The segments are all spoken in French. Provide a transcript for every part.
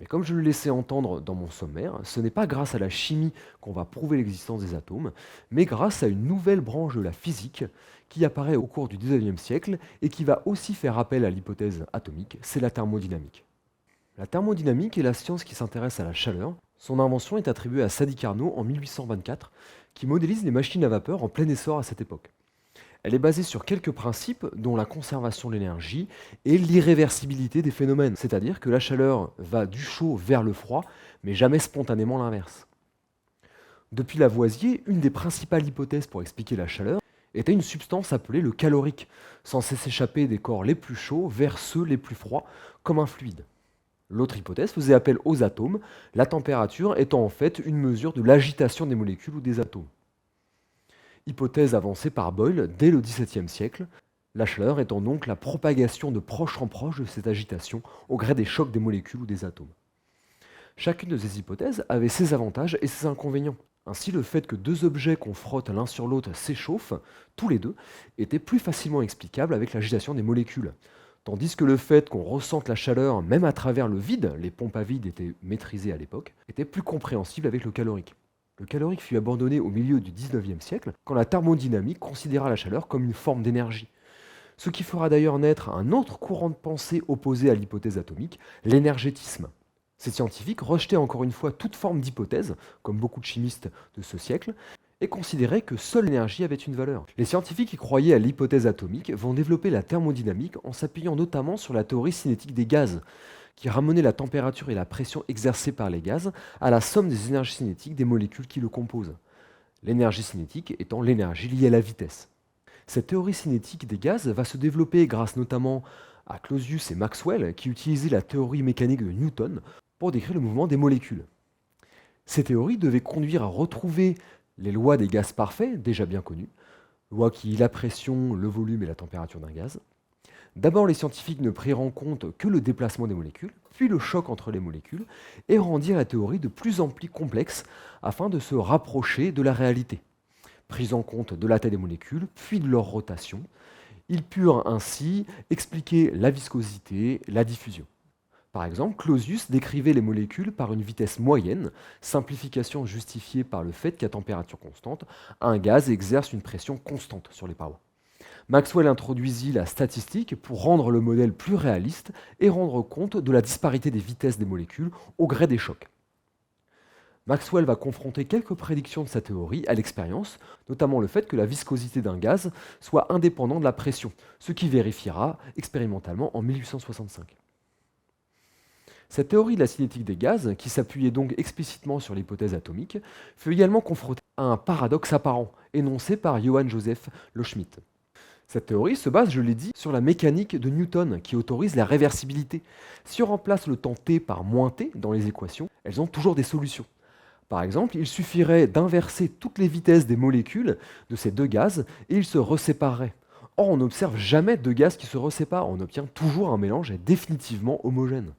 Mais comme je le laissais entendre dans mon sommaire, ce n'est pas grâce à la chimie qu'on va prouver l'existence des atomes, mais grâce à une nouvelle branche de la physique qui apparaît au cours du 19e siècle et qui va aussi faire appel à l'hypothèse atomique, c'est la thermodynamique. La thermodynamique est la science qui s'intéresse à la chaleur. Son invention est attribuée à Sadi Carnot en 1824, qui modélise les machines à vapeur en plein essor à cette époque. Elle est basée sur quelques principes, dont la conservation de l'énergie et l'irréversibilité des phénomènes, c'est-à-dire que la chaleur va du chaud vers le froid, mais jamais spontanément l'inverse. Depuis Lavoisier, une des principales hypothèses pour expliquer la chaleur était une substance appelée le calorique, censée s'échapper des corps les plus chauds vers ceux les plus froids, comme un fluide. L'autre hypothèse faisait appel aux atomes, la température étant en fait une mesure de l'agitation des molécules ou des atomes. Hypothèse avancée par Boyle dès le XVIIe siècle, la chaleur étant donc la propagation de proche en proche de cette agitation au gré des chocs des molécules ou des atomes. Chacune de ces hypothèses avait ses avantages et ses inconvénients. Ainsi, le fait que deux objets qu'on frotte l'un sur l'autre s'échauffent, tous les deux, était plus facilement explicable avec l'agitation des molécules. Tandis que le fait qu'on ressente la chaleur même à travers le vide, les pompes à vide étaient maîtrisées à l'époque, était plus compréhensible avec le calorique. Le calorique fut abandonné au milieu du XIXe siècle quand la thermodynamique considéra la chaleur comme une forme d'énergie. Ce qui fera d'ailleurs naître un autre courant de pensée opposé à l'hypothèse atomique, l'énergétisme. Ces scientifiques rejetaient encore une fois toute forme d'hypothèse, comme beaucoup de chimistes de ce siècle, et considéraient que seule l'énergie avait une valeur. Les scientifiques qui croyaient à l'hypothèse atomique vont développer la thermodynamique en s'appuyant notamment sur la théorie cinétique des gaz, qui ramenait la température et la pression exercées par les gaz à la somme des énergies cinétiques des molécules qui le composent. L'énergie cinétique étant l'énergie liée à la vitesse. Cette théorie cinétique des gaz va se développer grâce notamment à Clausius et Maxwell, qui utilisaient la théorie mécanique de Newton pour décrire le mouvement des molécules. Ces théories devaient conduire à retrouver les lois des gaz parfaits, déjà bien connues, lois qui lient la pression, le volume et la température d'un gaz. D'abord, les scientifiques ne prirent en compte que le déplacement des molécules, puis le choc entre les molécules, et rendirent la théorie de plus en plus complexe afin de se rapprocher de la réalité. Prise en compte de la taille des molécules, puis de leur rotation, ils purent ainsi expliquer la viscosité, la diffusion. Par exemple, Clausius décrivait les molécules par une vitesse moyenne, simplification justifiée par le fait qu'à température constante, un gaz exerce une pression constante sur les parois. Maxwell introduisit la statistique pour rendre le modèle plus réaliste et rendre compte de la disparité des vitesses des molécules au gré des chocs. Maxwell va confronter quelques prédictions de sa théorie à l'expérience, notamment le fait que la viscosité d'un gaz soit indépendante de la pression, ce qui vérifiera expérimentalement en 1865. Cette théorie de la cinétique des gaz, qui s'appuyait donc explicitement sur l'hypothèse atomique, fut également confrontée à un paradoxe apparent, énoncé par Johann Joseph Loschmidt. Cette théorie se base, je l'ai dit, sur la mécanique de Newton, qui autorise la réversibilité. Si on remplace le temps t par moins t dans les équations, elles ont toujours des solutions. Par exemple, il suffirait d'inverser toutes les vitesses des molécules de ces deux gaz et ils se resépareraient. Or, on n'observe jamais deux gaz qui se reséparent, on obtient toujours un mélange définitivement homogène.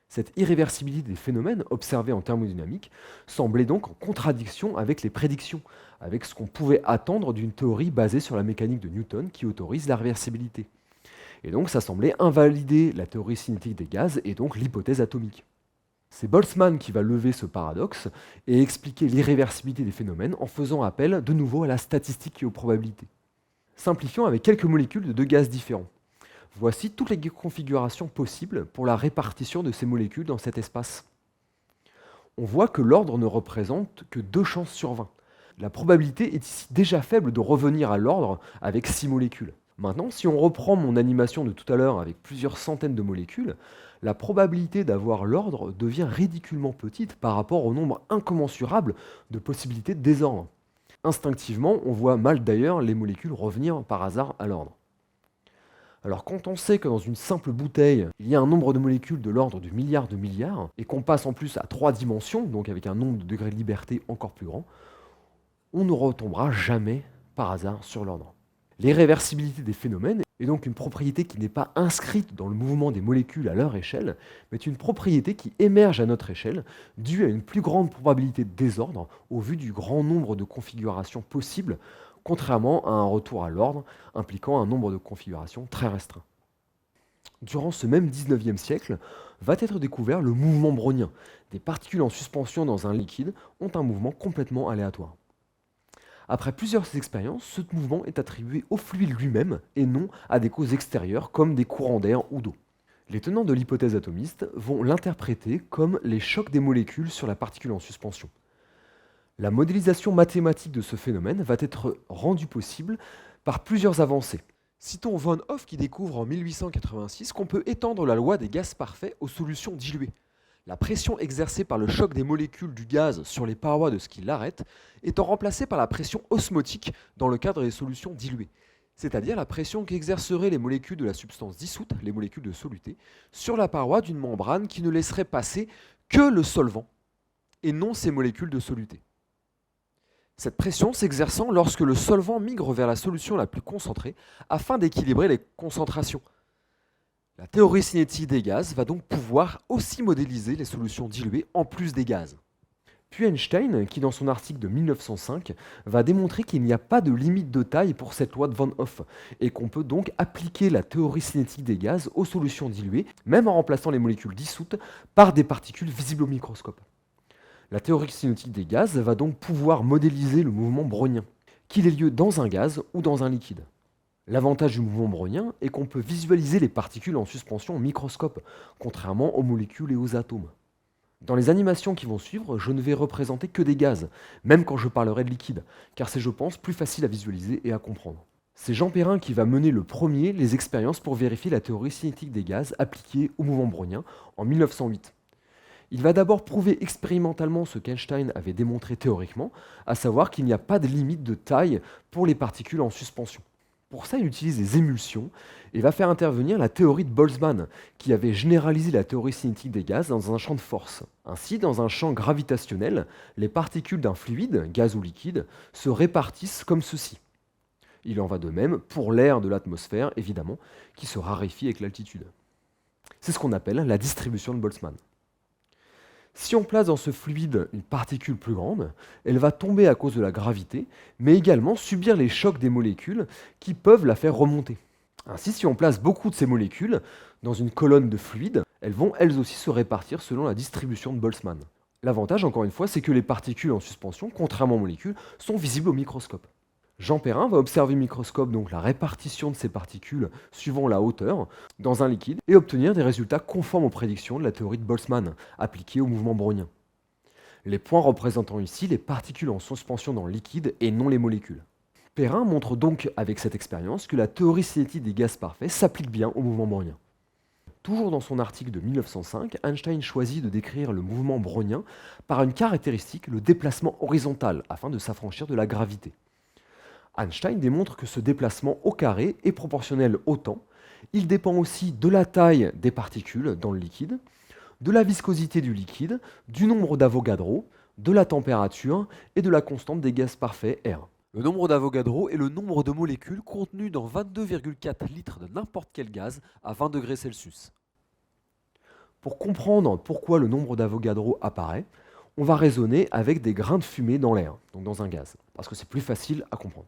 Cette irréversibilité des phénomènes observés en thermodynamique semblait donc en contradiction avec les prédictions, avec ce qu'on pouvait attendre d'une théorie basée sur la mécanique de Newton qui autorise la réversibilité. Et donc ça semblait invalider la théorie cinétique des gaz et donc l'hypothèse atomique. C'est Boltzmann qui va lever ce paradoxe et expliquer l'irréversibilité des phénomènes en faisant appel de nouveau à la statistique et aux probabilités. Simplifions avec quelques molécules de deux gaz différents. Voici toutes les configurations possibles pour la répartition de ces molécules dans cet espace. On voit que l'ordre ne représente que 2 chances sur 20. La probabilité est ici déjà faible de revenir à l'ordre avec 6 molécules. Maintenant, si on reprend mon animation de tout à l'heure avec plusieurs centaines de molécules, la probabilité d'avoir l'ordre devient ridiculement petite par rapport au nombre incommensurable de possibilités de désordre. Instinctivement, on voit mal d'ailleurs les molécules revenir par hasard à l'ordre. Alors quand on sait que dans une simple bouteille, il y a un nombre de molécules de l'ordre du milliard de milliards, et qu'on passe en plus à 3 dimensions, donc avec un nombre de degrés de liberté encore plus grand, on ne retombera jamais par hasard sur l'ordre. L'irréversibilité des phénomènes est donc une propriété qui n'est pas inscrite dans le mouvement des molécules à leur échelle, mais une propriété qui émerge à notre échelle, due à une plus grande probabilité de désordre au vu du grand nombre de configurations possibles, contrairement à un retour à l'ordre impliquant un nombre de configurations très restreint. Durant ce même 19e siècle, va être découvert le mouvement brownien. Des particules en suspension dans un liquide ont un mouvement complètement aléatoire. Après plusieurs expériences, ce mouvement est attribué au fluide lui-même et non à des causes extérieures comme des courants d'air ou d'eau. Les tenants de l'hypothèse atomiste vont l'interpréter comme les chocs des molécules sur la particule en suspension. La modélisation mathématique de ce phénomène va être rendue possible par plusieurs avancées. Citons Von Hoff qui découvre en 1886 qu'on peut étendre la loi des gaz parfaits aux solutions diluées. La pression exercée par le choc des molécules du gaz sur les parois de ce qui l'arrête étant remplacée par la pression osmotique dans le cadre des solutions diluées, c'est-à-dire la pression qu'exerceraient les molécules de la substance dissoute, les molécules de soluté, sur la paroi d'une membrane qui ne laisserait passer que le solvant et non ces molécules de soluté. Cette pression s'exerçant lorsque le solvant migre vers la solution la plus concentrée afin d'équilibrer les concentrations. La théorie cinétique des gaz va donc pouvoir aussi modéliser les solutions diluées en plus des gaz. Puis Einstein, qui dans son article de 1905, va démontrer qu'il n'y a pas de limite de taille pour cette loi de Von Hoff, et qu'on peut donc appliquer la théorie cinétique des gaz aux solutions diluées, même en remplaçant les molécules dissoutes par des particules visibles au microscope. La théorie cinétique des gaz va donc pouvoir modéliser le mouvement brownien, qu'il ait lieu dans un gaz ou dans un liquide. L'avantage du mouvement brownien est qu'on peut visualiser les particules en suspension au microscope, contrairement aux molécules et aux atomes. Dans les animations qui vont suivre, je ne vais représenter que des gaz, même quand je parlerai de liquide, car c'est, je pense, plus facile à visualiser et à comprendre. C'est Jean Perrin qui va mener le premier les expériences pour vérifier la théorie cinétique des gaz appliquée au mouvement brownien en 1908. Il va d'abord prouver expérimentalement ce qu'Einstein avait démontré théoriquement, à savoir qu'il n'y a pas de limite de taille pour les particules en suspension. Pour ça, il utilise les émulsions et va faire intervenir la théorie de Boltzmann, qui avait généralisé la théorie cinétique des gaz dans un champ de force. Ainsi, dans un champ gravitationnel, les particules d'un fluide, gaz ou liquide, se répartissent comme ceci. Il en va de même pour l'air de l'atmosphère, évidemment, qui se raréfie avec l'altitude. C'est ce qu'on appelle la distribution de Boltzmann. Si on place dans ce fluide une particule plus grande, elle va tomber à cause de la gravité, mais également subir les chocs des molécules qui peuvent la faire remonter. Ainsi, si on place beaucoup de ces molécules dans une colonne de fluide, elles vont elles aussi se répartir selon la distribution de Boltzmann. L'avantage, encore une fois, c'est que les particules en suspension, contrairement aux molécules, sont visibles au microscope. Jean Perrin va observer au microscope donc la répartition de ces particules suivant la hauteur dans un liquide et obtenir des résultats conformes aux prédictions de la théorie de Boltzmann appliquée au mouvement brownien. Les points représentant ici les particules en suspension dans le liquide et non les molécules. Perrin montre donc avec cette expérience que la théorie cinétique des gaz parfaits s'applique bien au mouvement brownien. Toujours dans son article de 1905, Einstein choisit de décrire le mouvement brownien par une caractéristique, le déplacement horizontal, afin de s'affranchir de la gravité. Einstein démontre que ce déplacement au carré est proportionnel au temps. Il dépend aussi de la taille des particules dans le liquide, de la viscosité du liquide, du nombre d'Avogadro, de la température et de la constante des gaz parfaits R. Le nombre d'Avogadro est le nombre de molécules contenues dans 22,4 litres de n'importe quel gaz à 20 degrés Celsius. Pour comprendre pourquoi le nombre d'Avogadro apparaît, on va raisonner avec des grains de fumée dans l'air, donc dans un gaz, parce que c'est plus facile à comprendre.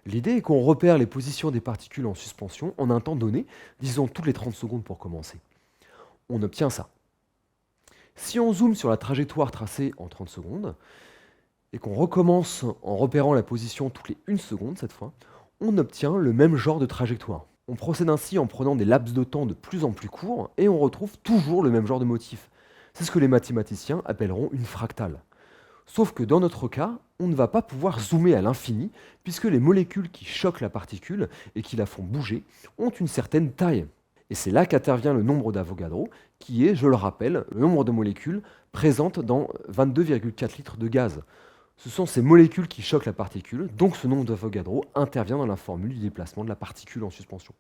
L'idée est qu'on repère les positions des particules en suspension en un temps donné, disons toutes les 30 secondes pour commencer. On obtient ça. Si on zoome sur la trajectoire tracée en 30 secondes, et qu'on recommence en repérant la position toutes les 1 seconde cette fois, on obtient le même genre de trajectoire. On procède ainsi en prenant des laps de temps de plus en plus courts, et on retrouve toujours le même genre de motif. C'est ce que les mathématiciens appelleront une fractale. Sauf que dans notre cas, on ne va pas pouvoir zoomer à l'infini, puisque les molécules qui choquent la particule et qui la font bouger ont une certaine taille. Et c'est là qu'intervient le nombre d'Avogadro, qui est, je le rappelle, le nombre de molécules présentes dans 22,4 litres de gaz. Ce sont ces molécules qui choquent la particule, donc ce nombre d'Avogadro intervient dans la formule du déplacement de la particule en suspension.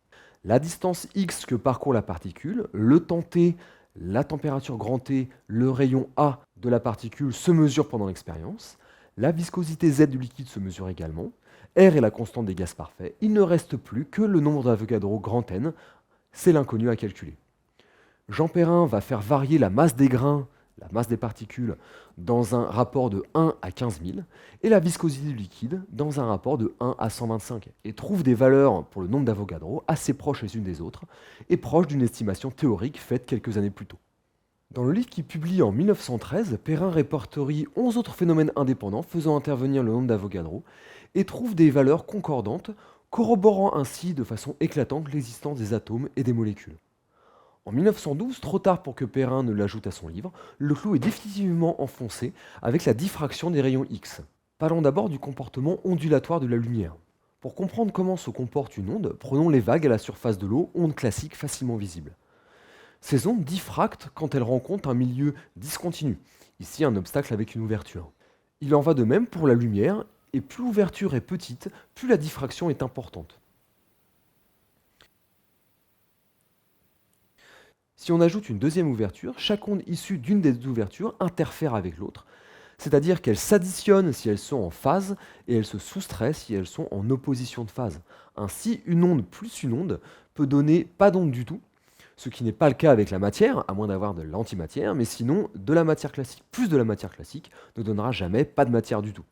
La distance x que parcourt la particule, le temps t, la température grand T, le rayon A de la particule se mesurent pendant l'expérience. La viscosité Z du liquide se mesure également. R est la constante des gaz parfaits. Il ne reste plus que le nombre d'Avogadro grand N. C'est l'inconnu à calculer. Jean Perrin va faire varier la masse des grains, la masse des particules dans un rapport de 1 à 15 000 et la viscosité du liquide dans un rapport de 1 à 125 et trouve des valeurs pour le nombre d'Avogadro assez proches les unes des autres et proches d'une estimation théorique faite quelques années plus tôt. Dans le livre qu'il publie en 1913, Perrin répertorie 11 autres phénomènes indépendants faisant intervenir le nombre d'Avogadro et trouve des valeurs concordantes, corroborant ainsi de façon éclatante l'existence des atomes et des molécules. En 1912, trop tard pour que Perrin ne l'ajoute à son livre, le clou est définitivement enfoncé avec la diffraction des rayons X. Parlons d'abord du comportement ondulatoire de la lumière. Pour comprendre comment se comporte une onde, prenons les vagues à la surface de l'eau, ondes classiques facilement visibles. Ces ondes diffractent quand elles rencontrent un milieu discontinu, ici un obstacle avec une ouverture. Il en va de même pour la lumière, et plus l'ouverture est petite, plus la diffraction est importante. Si on ajoute une deuxième ouverture, chaque onde issue d'une des deux ouvertures interfère avec l'autre, c'est-à-dire qu'elles s'additionnent si elles sont en phase et elles se soustraient si elles sont en opposition de phase. Ainsi, une onde plus une onde peut donner pas d'onde du tout, ce qui n'est pas le cas avec la matière, à moins d'avoir de l'antimatière, mais sinon, de la matière classique plus de la matière classique ne donnera jamais pas de matière du tout.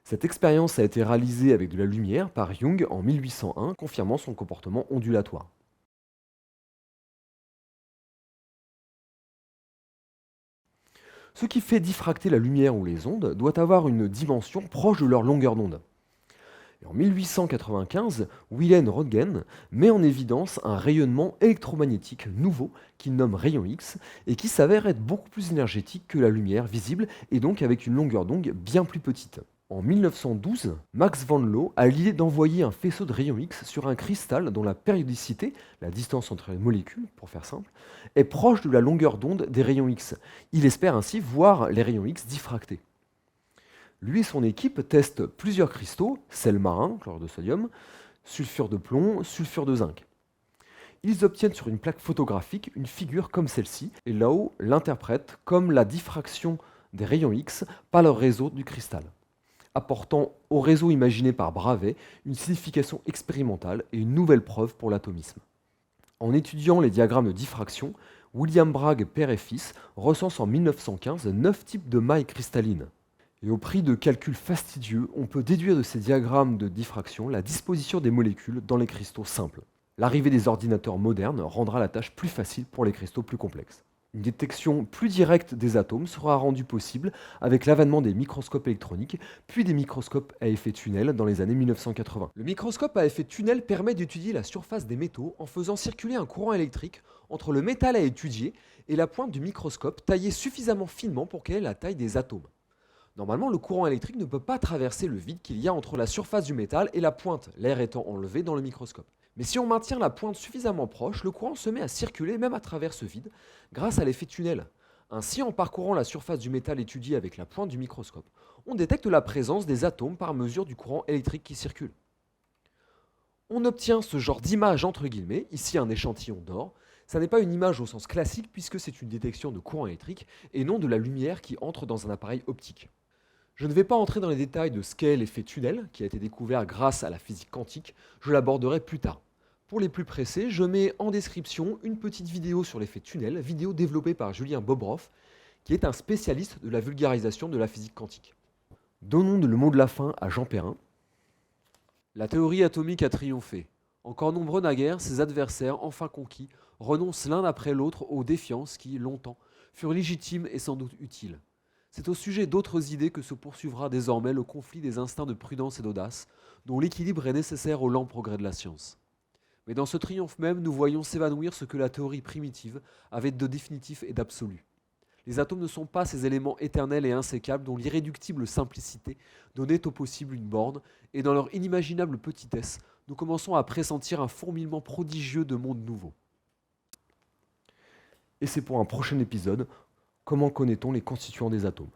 Cette expérience a été réalisée avec de la lumière par Young en 1801, confirmant son comportement ondulatoire. Ce qui fait diffracter la lumière ou les ondes doit avoir une dimension proche de leur longueur d'onde. Et en 1895, Wilhelm Röntgen met en évidence un rayonnement électromagnétique nouveau qu'il nomme rayon X et qui s'avère être beaucoup plus énergétique que la lumière visible et donc avec une longueur d'onde bien plus petite. En 1912, Max von Laue a l'idée d'envoyer un faisceau de rayons X sur un cristal dont la périodicité, la distance entre les molécules pour faire simple, est proche de la longueur d'onde des rayons X. Il espère ainsi voir les rayons X diffractés. Lui et son équipe testent plusieurs cristaux, sel marin, chlorure de sodium, sulfure de plomb, sulfure de zinc. Ils obtiennent sur une plaque photographique une figure comme celle-ci, et Laue l'interprète comme la diffraction des rayons X par le réseau du cristal, apportant au réseau imaginé par Bravais une signification expérimentale et une nouvelle preuve pour l'atomisme. En étudiant les diagrammes de diffraction, William Bragg, père et fils, recense en 1915 9 types de mailles cristallines. Et au prix de calculs fastidieux, on peut déduire de ces diagrammes de diffraction la disposition des molécules dans les cristaux simples. L'arrivée des ordinateurs modernes rendra la tâche plus facile pour les cristaux plus complexes. Une détection plus directe des atomes sera rendue possible avec l'avènement des microscopes électroniques, puis des microscopes à effet tunnel dans les années 1980. Le microscope à effet tunnel permet d'étudier la surface des métaux en faisant circuler un courant électrique entre le métal à étudier et la pointe du microscope taillée suffisamment finement pour qu'elle ait la taille des atomes. Normalement, le courant électrique ne peut pas traverser le vide qu'il y a entre la surface du métal et la pointe, l'air étant enlevé dans le microscope. Mais si on maintient la pointe suffisamment proche, le courant se met à circuler même à travers ce vide, grâce à l'effet tunnel. Ainsi, en parcourant la surface du métal étudié avec la pointe du microscope, on détecte la présence des atomes par mesure du courant électrique qui circule. On obtient ce genre d'image entre guillemets, ici un échantillon d'or. Ça n'est pas une image au sens classique puisque c'est une détection de courant électrique et non de la lumière qui entre dans un appareil optique. Je ne vais pas entrer dans les détails de ce qu'est l'effet tunnel, qui a été découvert grâce à la physique quantique, je l'aborderai plus tard. Pour les plus pressés, je mets en description une petite vidéo sur l'effet tunnel, vidéo développée par Julien Bobroff, qui est un spécialiste de la vulgarisation de la physique quantique. Donnons le mot de la fin à Jean Perrin. La théorie atomique a triomphé. Encore nombreux naguère, ses adversaires, enfin conquis, renoncent l'un après l'autre aux défiances qui, longtemps, furent légitimes et sans doute utiles. C'est au sujet d'autres idées que se poursuivra désormais le conflit des instincts de prudence et d'audace, dont l'équilibre est nécessaire au lent progrès de la science. Mais dans ce triomphe même, nous voyons s'évanouir ce que la théorie primitive avait de définitif et d'absolu. Les atomes ne sont pas ces éléments éternels et insécables dont l'irréductible simplicité donnait au possible une borne, et dans leur inimaginable petitesse, nous commençons à pressentir un fourmillement prodigieux de mondes nouveaux. Et c'est pour un prochain épisode. Comment connaît-on les constituants des atomes ?